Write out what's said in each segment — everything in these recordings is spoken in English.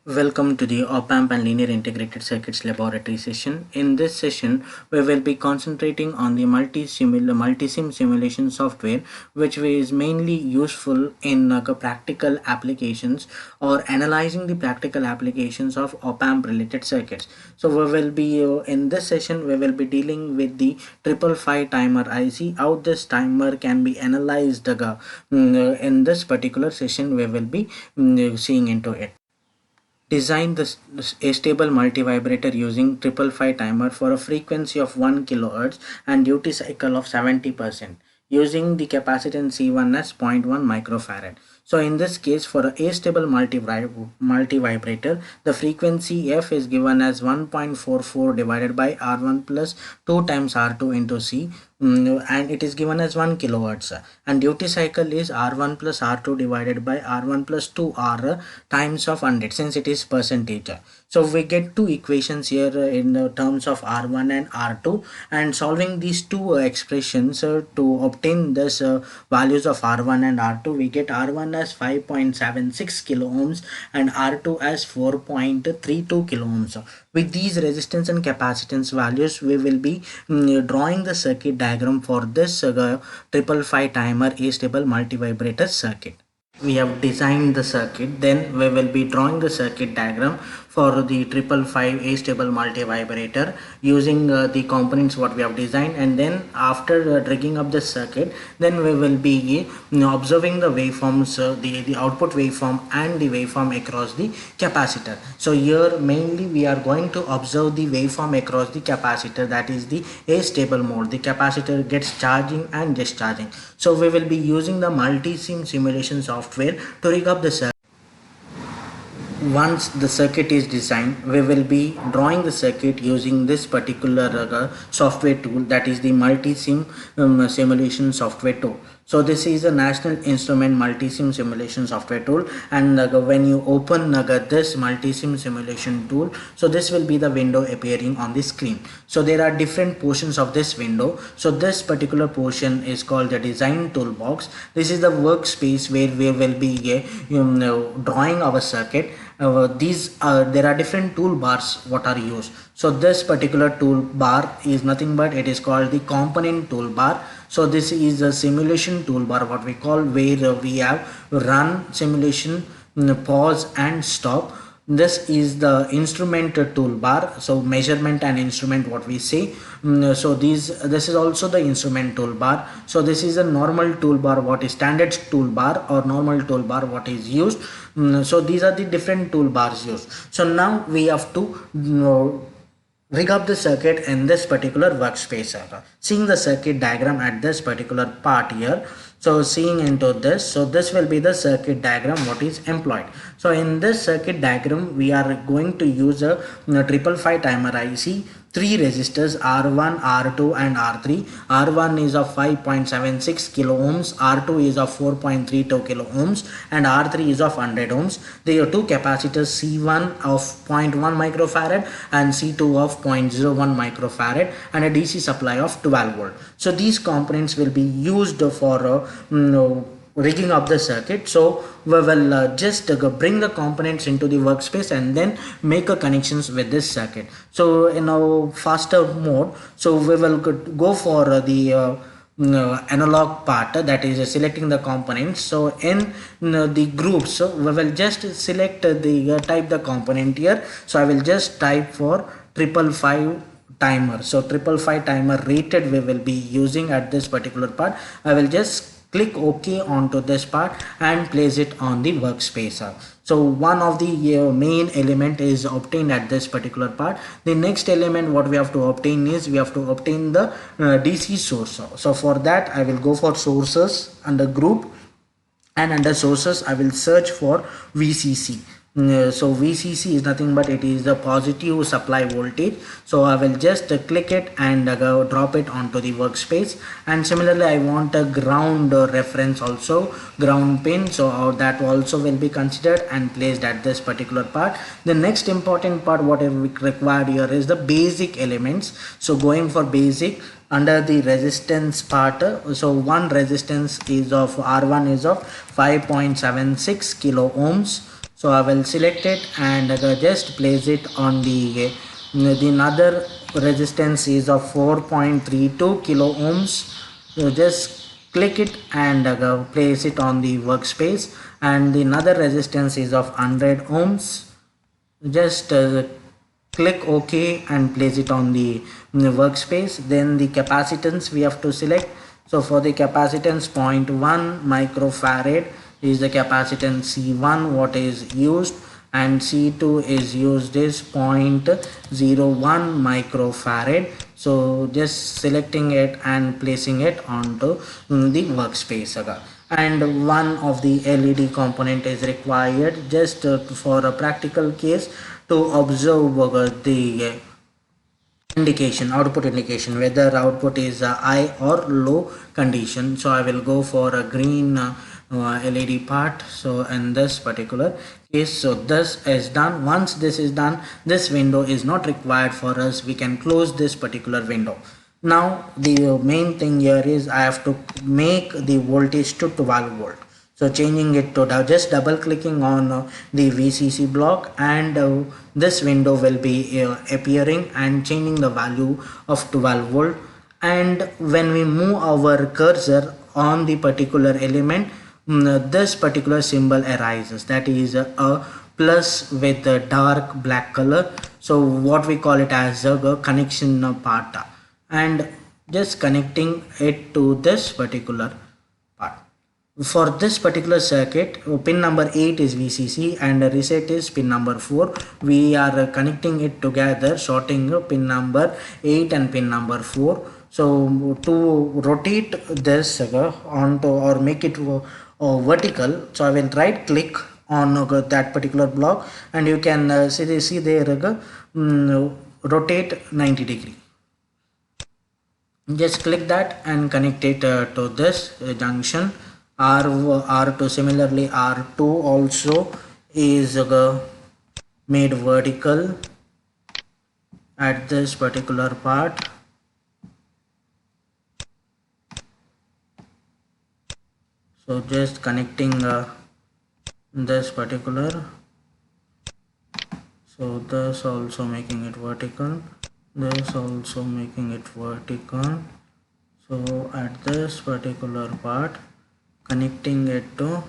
Welcome to the Op-Amp and Linear Integrated Circuits Laboratory session. In this session, we will be concentrating on the multi-sim simulation software, which is mainly useful in practical applications or analyzing the practical applications of Op-Amp related circuits. So we will be in this session, we will be dealing with the 555 timer IC, how this timer can be analyzed. In this particular session, we will be seeing into it. Design a stable multivibrator using 555 timer for a frequency of 1 kHz and duty cycle of 70% using the capacitance C1 as 0.1 microfarad. So in this case, for a stable multivibrator, the frequency F is given as 1.44 divided by R1 plus 2 times R2 into C, and it is given as 1 kilohertz, and duty cycle is R1 plus R2 divided by R1 plus 2R times of 100, since it is percentage. So we get two equations here in terms of R1 and R2, and solving these two expressions to obtain this values of R1 and R2, we get R1 as 5.76 kilo ohms and R2 as 4.32 kilo ohms. With these resistance and capacitance values, we will be drawing the circuit diagram for this 555 timer A-stable multivibrator circuit. We have designed the circuit, then we will be drawing the circuit diagram for the 555 A-stable multivibrator using the components what we have designed, and then after rigging up the circuit, then we will be observing the waveforms, the output waveform and the waveform across the capacitor. So here mainly we are going to observe the waveform across the capacitor, that is the A-stable mode. The capacitor gets charging and discharging. So we will be using the multi-sim simulation software to rig up the circuit. Once the circuit is designed, we will be drawing the circuit using this particular software tool, that is the multi-sim simulation software tool. So this is a National Instrument multi-sim simulation software tool, and when you open this multi-sim simulation tool, so this will be the window appearing on the screen. So there are different portions of this window. So this particular portion is called the design toolbox. This is the workspace where we will be drawing our circuit. There are different toolbars what are used. So this particular toolbar is nothing but it is called the component toolbar. So this is a simulation toolbar what we call, where we have run, simulation, pause and stop. This is the instrument toolbar, so measurement and instrument what we say. So this is also the instrument toolbar. So this is a normal toolbar, what is standard toolbar or normal toolbar what is used. So these are the different toolbars used. So now we have to rig up the circuit in this particular workspace. Seeing the circuit diagram at this particular part here, so seeing into this, so this will be the circuit diagram what is employed. So in this circuit diagram, we are going to use a 555 timer IC, three resistors R1, R2 and R3. R1 is of 5.76 kilo ohms, R2 is of 4.32 kilo ohms and R3 is of 100 ohms. There are two capacitors, C1 of 0.1 microfarad and C2 of 0.01 microfarad, and a DC supply of 12 volt. So these components will be used for rigging up the circuit. So we will just bring the components into the workspace and then make a connections with this circuit. So in a faster mode, so we will go for the analog part, that is selecting the components. So in the groups, so we will just select the type the component here. So I will just type for 555 timer. So 555 timer rated we will be using at this particular part. I will just click OK onto this part and place it on the workspace. So one of the main element is obtained at this particular part. The next element what we have to obtain is we have to obtain the DC source. So for that I will go for sources under group, and under sources I will search for VCC. So VCC is nothing but it is the positive supply voltage. So I will just click it and drop it onto the workspace. And similarly I want a ground reference also, ground pin, so that also will be considered and placed at this particular part. The next important part what we required here is the basic elements. So going for basic, under the resistance part, so one resistance is of R1 is of 5.76 kilo ohms. So I will select it and just place it on the another resistance is of 4.32 kilo ohms. So just click it and place it on the workspace, and the another resistance is of 100 ohms. Just click OK and place it on the workspace. Then the capacitance we have to select. So for the capacitance, 0.1 microfarad is the capacitance C1 what is used, and C2 is used is 0.01 microfarad. So just selecting it and placing it onto the workspace again. And one of the LED component is required just for a practical case to observe the indication, output indication, whether output is high or low condition. So I will go for a green LED part. So in this particular case, so this is done. Once this is done, this window is not required for us. We can close this particular window. Now the main thing here is I have to make the voltage to 12 volt. So changing it to just double clicking on the VCC block, and this window will be appearing and changing the value of 12 volt. And when we move our cursor on the particular element, this particular symbol arises, that is a plus with a dark black color. So what we call it as a connection part, and just connecting it to this particular part. For this particular circuit, pin number 8 is VCC and reset is pin number 4. We are connecting it together, shorting pin number 8 and pin number 4. So to rotate this onto or make it vertical, so I will right click on that particular block, and you can see there rotate 90 degree. Just click that and connect it to this junction. R2, similarly R2 also is made vertical at this particular part. So just connecting this particular, so this also making it vertical, this also making it vertical. So at this particular part, connecting it to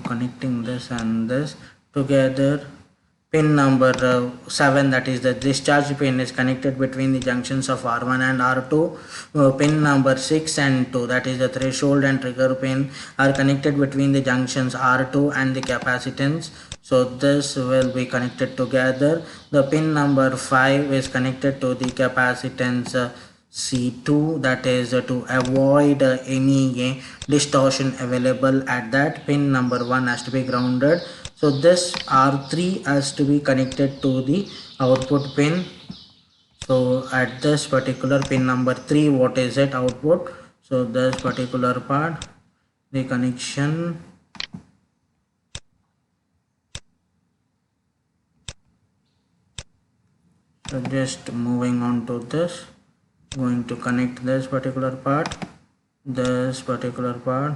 connecting this and this together. Pin number 7, that is the discharge pin, is connected between the junctions of R1 and R2. Pin number 6 and 2, that is the threshold and trigger pin, are connected between the junctions R2 and the capacitance. So this will be connected together. The pin number 5 is connected to the capacitance C2, that is to avoid any distortion available at that. Pin number 1 has to be grounded. So this R3 has to be connected to the output pin. So at this particular pin number 3, what is it, output? So this particular part, the connection. So just moving on to this, going to connect this particular part, this particular part.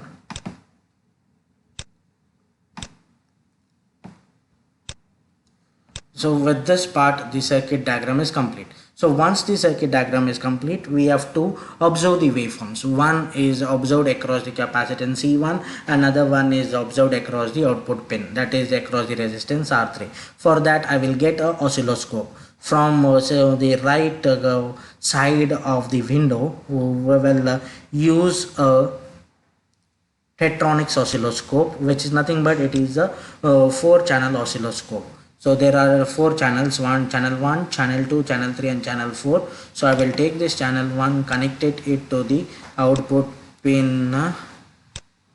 So with this part, the circuit diagram is complete. So once the circuit diagram is complete, we have to observe the waveforms. One is observed across the capacitance C1, another one is observed across the output pin, that is across the resistance R3. For that, I will get a oscilloscope. From so the right side of the window, we will use a Tektronix oscilloscope, which is nothing but it is a 4-channel oscilloscope. So there are 4 channels, channel 1, channel 2, channel 3 and channel 4. So I will take this channel 1, connected it to the output pin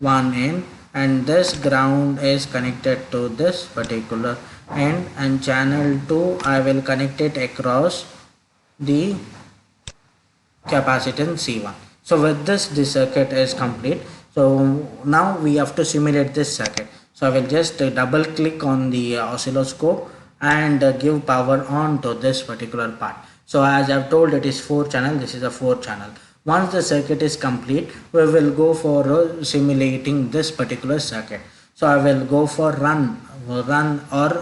1 end, and this ground is connected to this particular end, and channel 2 I will connect it across the capacitance C1. So with this, the circuit is complete. So now we have to simulate this circuit. So I will just double click on the oscilloscope and give power on to this particular part. So as I've told, it is 4 channel, this is a 4 channel. Once the circuit is complete, we will go for simulating this particular circuit. So I will go for run or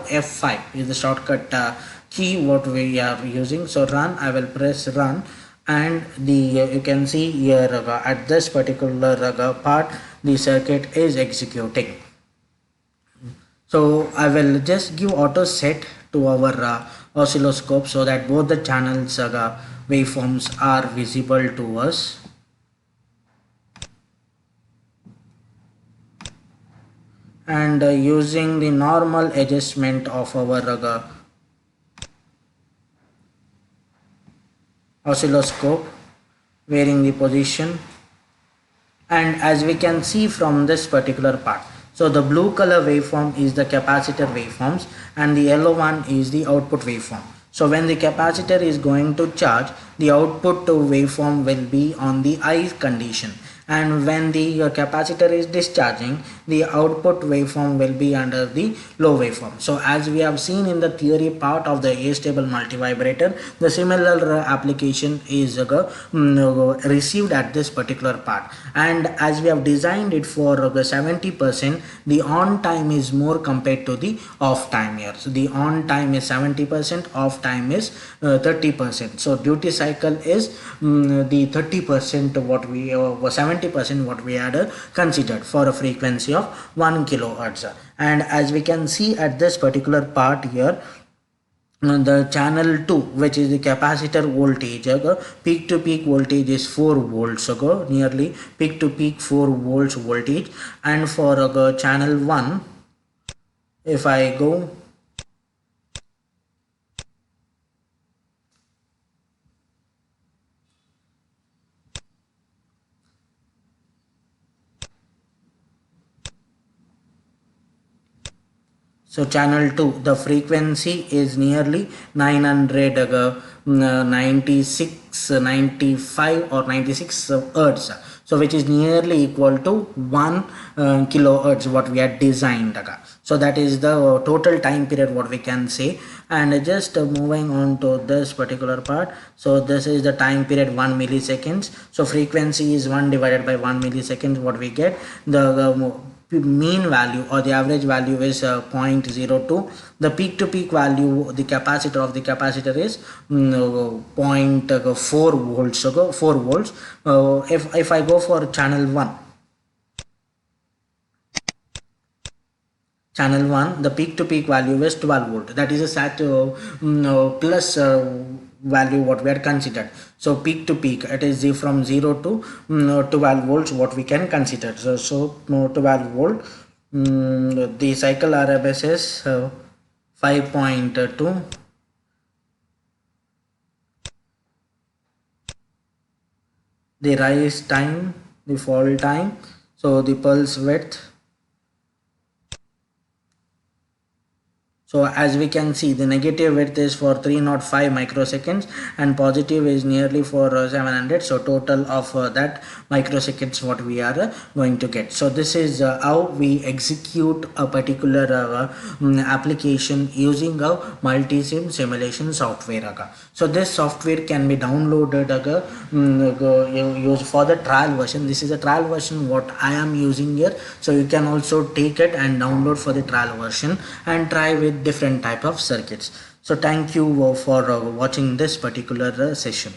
F5 is the shortcut key what we are using. So run, I will press run, and the you can see here at this particular part the circuit is executing. So I will just give auto set to our oscilloscope so that both the channels waveforms are visible to us. And using the normal adjustment of our oscilloscope, varying the position, and as we can see from this particular part, so the blue color waveform is the capacitor waveforms and the yellow one is the output waveform. So when the capacitor is going to charge, the output waveform will be on the high condition, and when the capacitor is discharging, the output waveform will be under the low waveform. So as we have seen in the theory part of the astable multivibrator, the similar application is received at this particular part. And as we have designed it for the 70%, the on time is more compared to the off time here. So the on time is 70%, off time is 30%. So duty cycle is the 30% what we 70% what we had considered for a frequency of 1 kilohertz. And as we can see at this particular part here, the channel 2, which is the capacitor voltage, peak to peak voltage is 4 volts, nearly peak to peak 4 volts voltage. And for channel 1, if I go, so channel 2, the frequency is nearly 996, 95 or 96 hertz. So which is nearly equal to 1 kilohertz what we had designed. So that is the total time period what we can say. And just moving on to this particular part, so this is the time period 1 milliseconds. So frequency is 1 divided by 1 milliseconds what we get. The mean value or the average value is 0.02. The peak to peak value, the capacitor of the capacitor is 0.4 volts. 4 volts. If I go for channel 1, the peak to peak value is 12 volt. That is a plus value what we are considered. So peak to peak, it is from 0 to 12 volts what we can consider. So 12 volt, the cycle RMS is 5.2. The rise time, the fall time, so the pulse width. So as we can see, the negative width is for 305 microseconds and positive is nearly for 700. So total of that microseconds what we are going to get. So this is how we execute a particular application using a multi-sim simulation software. So this software can be downloaded use for the trial version. This is a trial version what I am using here. So you can also take it and download for the trial version and try with different type of circuits. So thank you for watching this particular session.